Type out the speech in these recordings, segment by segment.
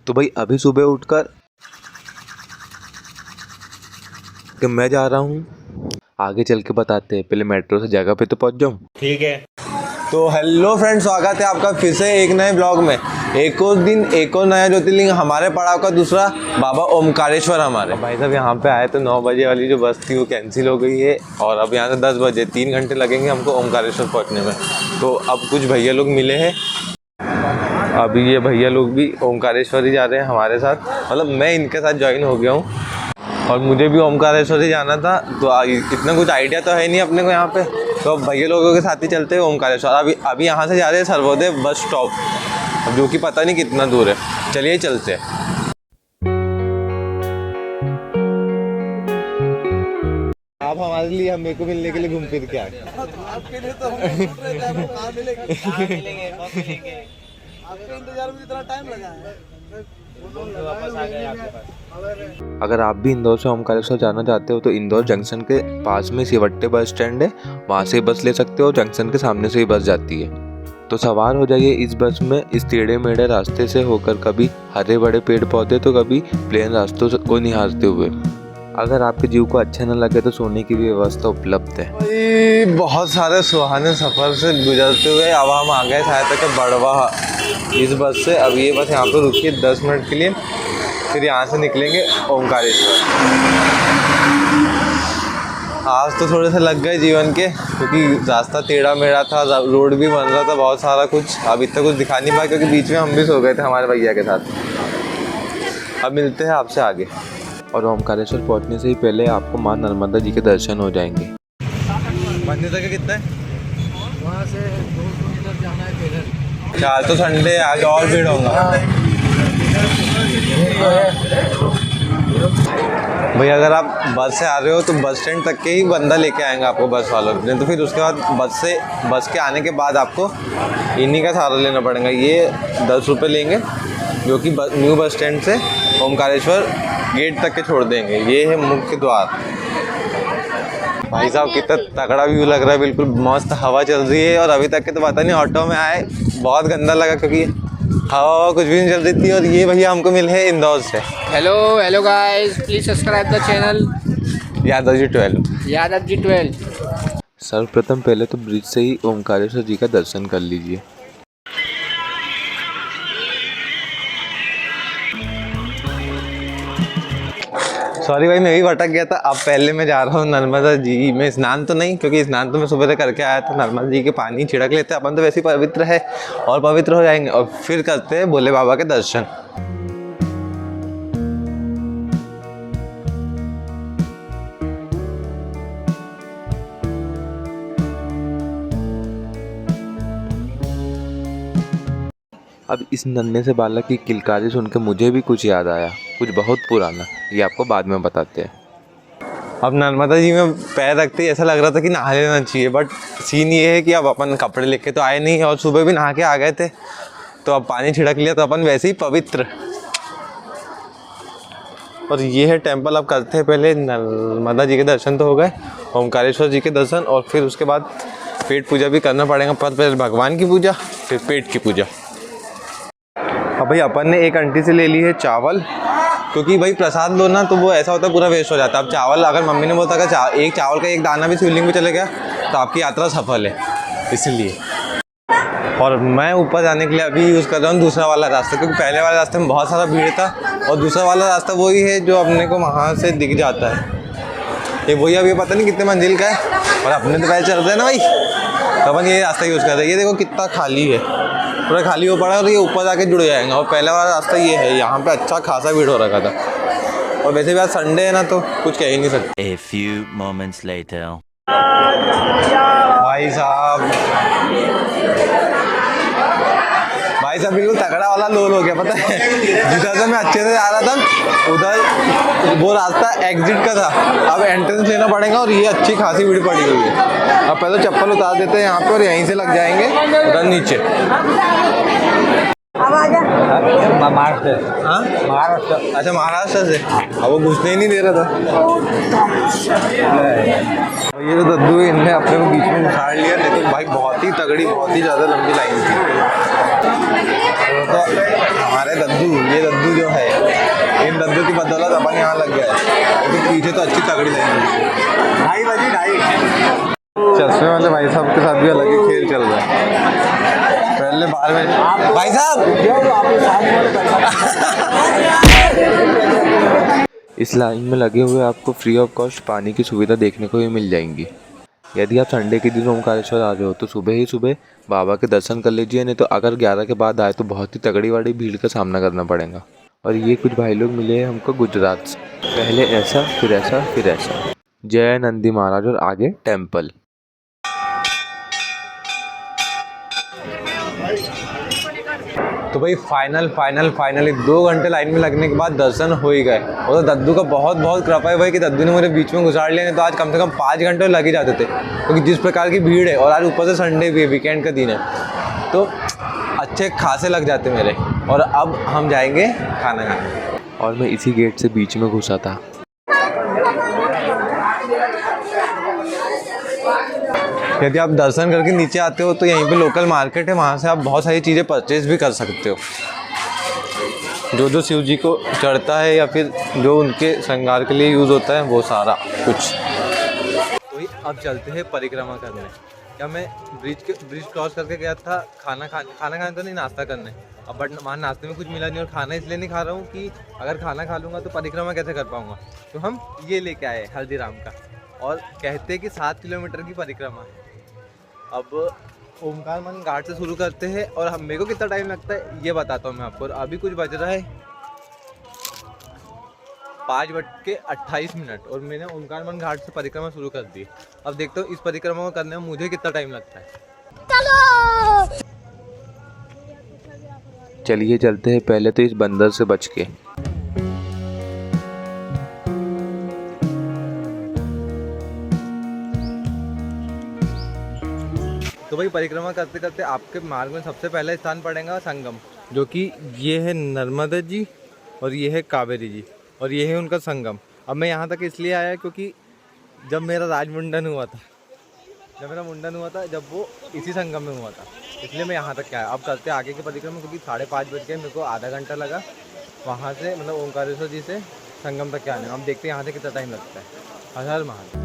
तो भाई अभी सुबह उठकर कि मैं जा रहा हूँ, आगे चल के बताते हैं, पहले मेट्रो से जगह पे तो पहुँच जाऊँ। ठीक है। तो हेलो फ्रेंड्स, स्वागत है आपका फिर से एक नए ब्लॉग में। एक और दिन एक और नया ज्योतिर्लिंग, हमारे पड़ाव का दूसरा बाबा ओमकारेश्वर। हमारे भाई साहब यहाँ पे आए तो 9 बजे वाली जो बस थी वो कैंसिल हो गई है और अब यहाँ से 10 बजे 3 घंटे लगेंगे हमको ओमकारेश्वर पहुँचने में। तो अब कुछ भैया लोग मिले हैं, अभी ये भैया लोग भी ओमकारेश्वर ही जा रहे हैं हमारे साथ, मतलब मैं इनके साथ ज्वाइन हो गया हूँ और मुझे भी ओमकारेश्वर ही जाना था। तो इतना कुछ आइडिया तो है नहीं अपने को यहाँ पे, तो भैया लोगों के साथ ही चलते हैं ओमकारेश्वर। अभी यहाँ से जा रहे हैं सर्वोदय बस स्टॉप, अब जो कि पता नहीं कितना दूर है। चलिए चलते हैं। आप हमारे लिए, हम मेरे को मिलने के लिए घूम फिर के आए। आपके लिए तो हम ढूंढ रहे थे, आपको कहाँ मिलेंगे? आपके इंतजार में इतना टाइम लगा है। अगर आप भी इंदौर से ओमकारेश्वर जाना चाहते हो तो इंदौर जंक्शन के पास में सिवट्टे बस स्टैंड है, वहाँ से बस ले सकते हो। जंक्शन के सामने से ही बस जाती है, तो सवार हो जाइए इस बस में। इस टेढ़े मेढ़े रास्ते से होकर कभी हरे बड़े पेड़ पौधे तो कभी प्लेन रास्तों को निहारते हुए। अगर आपके जीव को अच्छा न लगे तो सोने की भी व्यवस्था उपलब्ध है। बहुत सारे सुहाने सफ़र से गुजरते हुए अब हम आ गए शायद तक बड़वा इस बस से। अब ये बस यहाँ पर रुकी 10 मिनट के लिए, फिर यहाँ से निकलेंगे ओमकारेश्वर। आज तो थोड़े से लग गए जीवन के, क्योंकि रास्ता टेढ़ा मेढ़ा था, रोड भी बन रहा था, बहुत सारा कुछ। अब इतना कुछ दिखा नहीं पाया क्योंकि बीच में हम भी सो गए थे हमारे भैया के साथ। अब मिलते हैं आपसे आगे। और ओमकारेश्वर पहुंचने से ही पहले आपको मां नर्मदा जी के दर्शन हो जाएंगे। मंदिर तक कितना है? वहाँ से 2 किलोमीटर जाना है पैदल। चार तो संडे आगे और भीड़ होगा भाई। अगर आप बस से आ रहे हो तो बस स्टैंड तक के ही बंदा लेके आएंगे आपको बस वालों, नहीं तो फिर उसके बाद बस के आने के बाद आपको इन्हीं का सहारा लेना पड़ेगा। ये 10 रुपये लेंगे, जो कि न्यू बस स्टैंड से ओमकारेश्वर गेट तक के छोड़ देंगे। ये है मुख्य द्वार। भाई साहब कितना तगड़ा व्यू लग रहा है, बिल्कुल मस्त हवा चल रही है। और अभी तक के तो पता नहीं, ऑटो में आए बहुत गंदा लगा क्योंकि हवा कुछ भी नहीं चल रही थी। और ये भैया हमको मिले हैं इंदौर से। Hello guys, please subscribe the channel Yadav ji 12। सर्वप्रथम पहले तो ब्रिज से ही ओमकारेश्वर जी का दर्शन कर लीजिए। सॉरी भाई, मैं भी भटक गया था। अब पहले मैं जा रहा हूँ नर्मदा जी में स्नान तो नहीं, क्योंकि स्नान तो मैं सुबह से करके आया था। नर्मदा जी के पानी छिड़क लेते हैं अपन, तो वैसे ही पवित्र है और पवित्र हो जाएंगे। और फिर करते हैं भोले बाबा के दर्शन। अब इस नन्हे से बालक की किलकारी सुन के मुझे भी कुछ याद आया, कुछ बहुत पुराना। ये आपको बाद में बताते हैं। अब नर्मदा जी में पैर रखते ही ऐसा लग रहा था कि नहा लेना चाहिए, बट सीन ये है कि अब अपन कपड़े लेके तो आए नहीं और सुबह भी नहा के आ गए थे, तो अब पानी छिड़क लिया तो अपन वैसे ही पवित्र। और ये है टेम्पल। अब करते हैं पहले नर्मदा जी के दर्शन तो हो गए, ओमकारेश्वर जी के दर्शन, और फिर उसके बाद पेट पूजा भी करना पड़ेगा। पहले भगवान की पूजा, फिर पेट की पूजा। अब भाई अपन ने एक आंटी से ले ली है चावल, क्योंकि भाई प्रसाद लो ना तो वो ऐसा होता है पूरा वेस्ट हो जाता है। अब चावल, अगर मम्मी ने बोलता अगर एक चावल का एक दाना भी शिवलिंग में चले गया तो आपकी यात्रा सफल है, इसलिए। और मैं ऊपर जाने के लिए अभी यूज़ कर रहा हूँ दूसरा वाला रास्ता, क्योंकि पहले वाले रास्ते में बहुत सारा भीड़ था। और दूसरा वाला रास्ता वही है जो अपने को वहाँ से दिख जाता है। ये वही, अभी पता नहीं कितने मंजिल का है, और अपने तो पैसे चल रहे हैं ना भाई, तो अपन ये रास्ता यूज़ कर रहे हैं। ये देखो कितना खाली है, पूरा खाली हो पड़ा है और ये ऊपर जाके जुड़ जाएगा। और पहले वाला रास्ता ये है, यहाँ पे अच्छा खासा भीड़ हो रखा था। और वैसे भी आज संडे है ना, तो कुछ कह ही नहीं सकते। A few moments later. भाई साहब बिल्कुल तगड़ा वाला लोल हो गया, पता है। जिधर से मैं अच्छे से जा रहा था उधर वो रास्ता एग्जिट का था, अब एंट्रेंस लेना पड़ेगा। और ये अच्छी खासी भीड़ पड़ी हुई है। अब पहले चप्पल उतार देते हैं यहाँ पे और यहीं से लग जाएंगे उधर नीचे। महाराष्ट्र। हाँ, महाराष्ट्र। अच्छा, महाराष्ट्र से। अब वो घुसने ही नहीं दे रहा था। ये तो दद्दू, इनने अपने को बीच में उछाड़ लिया, नहीं तो भाई बहुत ही तगड़ी, बहुत ही ज़्यादा लंबी लाइन थी। तो हमारे दद्दू, ये दद्दू जो है, इन दद्दू की बदौलत अपन यहाँ लग गया है, तो पीछे तो अच्छी तगड़ी लगेगी। 2:30 बजे 2:30 चश्मे वाले भाई साहब के साथ भी अलग ही खेल चल रहा है। पहले बाहर में भाई साहब इस लाइन में लगे हुए आपको फ्री ऑफ कॉस्ट पानी की सुविधा देखने को भी मिल जाएंगी। यदि आप संडे के दिन ओमकारेश्वर आ रहे हो तो सुबह ही सुबह बाबा के दर्शन कर लीजिए, नहीं तो अगर 11 के बाद आए तो बहुत ही तगड़ी वाली भीड़ का सामना करना पड़ेगा। और ये कुछ भाई लोग मिले हैं हमको गुजरात से, पहले ऐसा फिर ऐसा फिर ऐसा। जय नंदी महाराज और आगे टेम्पल। तो भाई फाइनली 2 घंटे लाइन में लगने के बाद दर्शन हो ही गए। और तो दद्दू का बहुत बहुत कृपा है भाई कि दद्दू ने मुझे बीच में घुसाड़ लिया, नहीं तो आज कम से कम 5 घंटे लग ही जाते थे, क्योंकि जिस प्रकार की भीड़ है और आज ऊपर से संडे भी है, वीकेंड का दिन है, तो अच्छे खासे लग जाते मेरे। और अब हम जाएंगे खाना खाने, और मैं इसी गेट से बीच में घुसा था। यदि आप दर्शन करके नीचे आते हो तो यहीं पे लोकल मार्केट है, वहाँ से आप बहुत सारी चीज़ें परचेज भी कर सकते हो, जो शिव जी को चढ़ता है या फिर जो उनके श्रृंगार के लिए यूज़ होता है, वो सारा कुछ। तो अब चलते हैं परिक्रमा करने। क्या मैं ब्रिज क्रॉस करके गया था खाना खाने तो नहीं, नाश्ता करने। अब बट वहाँ नाश्ते में कुछ मिला नहीं, और खाना इसलिए नहीं खा रहा हूँ कि अगर खाना खा लूँगा तो परिक्रमा कैसे कर पाऊँगा। तो हम ये लेके आए हल्दीराम का, और कहते हैं कि 7 किलोमीटर की परिक्रमा है। अब ओमकार मन घाट से शुरू करते हैं, और हम मेरे को कितना टाइम लगता है ये बताता हूँ मैं आपको। अभी कुछ बज रहा है 5:28, और मैंने ओमकार मन घाट से परिक्रमा शुरू कर दी। अब देखता हूँ इस परिक्रमा को करने में मुझे कितना टाइम लगता है। चलिए चलते हैं पहले तो इस बंदर से बच के। तो भाई परिक्रमा करते करते आपके मार्ग में सबसे पहला स्थान पड़ेगा संगम, जो कि ये है नर्मदा जी और ये है कावेरी जी, और ये है उनका संगम। अब मैं यहाँ तक इसलिए आया क्योंकि जब मेरा राजमुंडन हुआ था, जब वो इसी संगम में हुआ था, इसलिए मैं यहाँ तक आया। अब करते आगे की परिक्रमा, क्योंकि 5:30 बज गए, मेरे को आधा घंटा लगा वहाँ से, मतलब ओमकारेश्वर जी से संगम तक आने में। अब देखते हैं यहाँ से कितना टाइम लगता है। हर हर महादेव।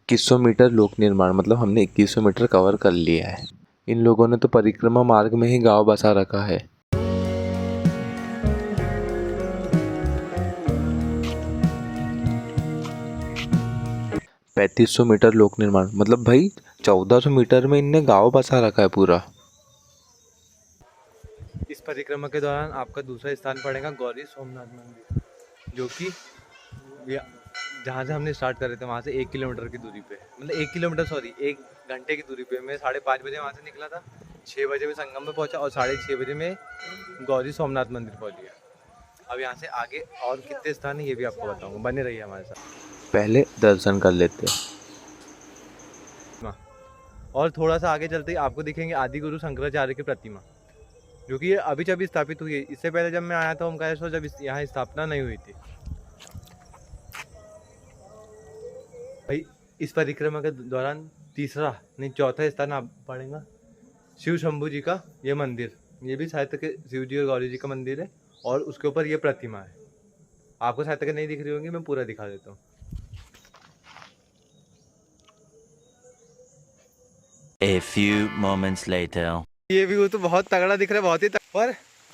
2100 मीटर लोक निर्माण, मतलब हमने 2100 मीटर कवर कर लिया है। इन लोगों ने तो परिक्रमा मार्ग में ही गांव बसा रखा है। $3500 मीटर लोक निर्माण, मतलब भाई 1400 मीटर में इनने गांव बसा रखा है पूरा। इस परिक्रमा के दौरान आपका दूसरा स्थान पड़ेगा गौरी सोमनाथ मंदिर, जो कि जहाँ से हमने स्टार्ट करे थे वहाँ से 1 किलोमीटर की दूरी पे, मतलब 1 घंटे की दूरी पे। मैं 5:30 बजे वहाँ से निकला था, 6 बजे में संगम में पहुँचा, और 6:30 बजे में गौरी सोमनाथ मंदिर पहुँच गया। अब यहाँ से आगे और कितने स्थान है ये भी आपको बताऊँगा, बने रहिए हमारे साथ। पहले दर्शन कर लेते हैं, और थोड़ा सा आगे चलते ही आपको दिखेंगे आदि गुरु शंकराचार्य की प्रतिमा, जो कि ये अभी स्थापित हुई है। इससे पहले जब मैं आया था ओमकारेश्वर, जब यहाँ स्थापना नहीं हुई थी। भाई इस परिक्रमा के दौरान चौथा स्थान आप पड़ेगा शिव शंभू जी का ये मंदिर। ये भी शायद के शिव जी और गौरी जी का मंदिर है, और उसके ऊपर ये प्रतिमा है। आपको शायद तक नहीं दिख रही होंगी, मैं पूरा दिखा देता हूँ। A few moments later. ये व्यू तो बहुत तगड़ा दिख रहा है, बहुत ही पर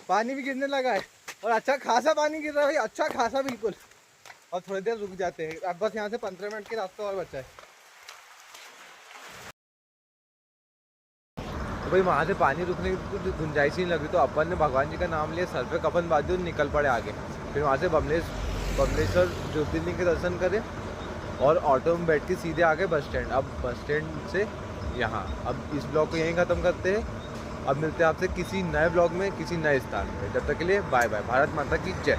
पानी भी गिरने लगा है, और अच्छा खासा पानी गिर रहा है भाई, अच्छा खासा बिल्कुल। और थोड़ी देर रुक जाते हैं, अब बस यहाँ से 15 मिनट के रास्ता और बचा है। तो भाई वहाँ से पानी रुकने की कुछ गुंजाइश ही नहीं लगी, तो अपन ने भगवान जी का नाम लिया, सर पे कफन बांधे और निकल पड़े आगे। फिर वहाँ से बमलेश्वर ज्योतिर्लिंग के दर्शन करे, और ऑटो में बैठ के सीधे आ गए बस स्टैंड। अब बस स्टैंड से यहाँ, अब इस ब्लॉग को यहीं ख़त्म करते हैं। अब मिलते हैं आपसे किसी नए ब्लॉग में, किसी नए स्थान पे। जब तक के लिए बाय बाय। भारत माता की जय।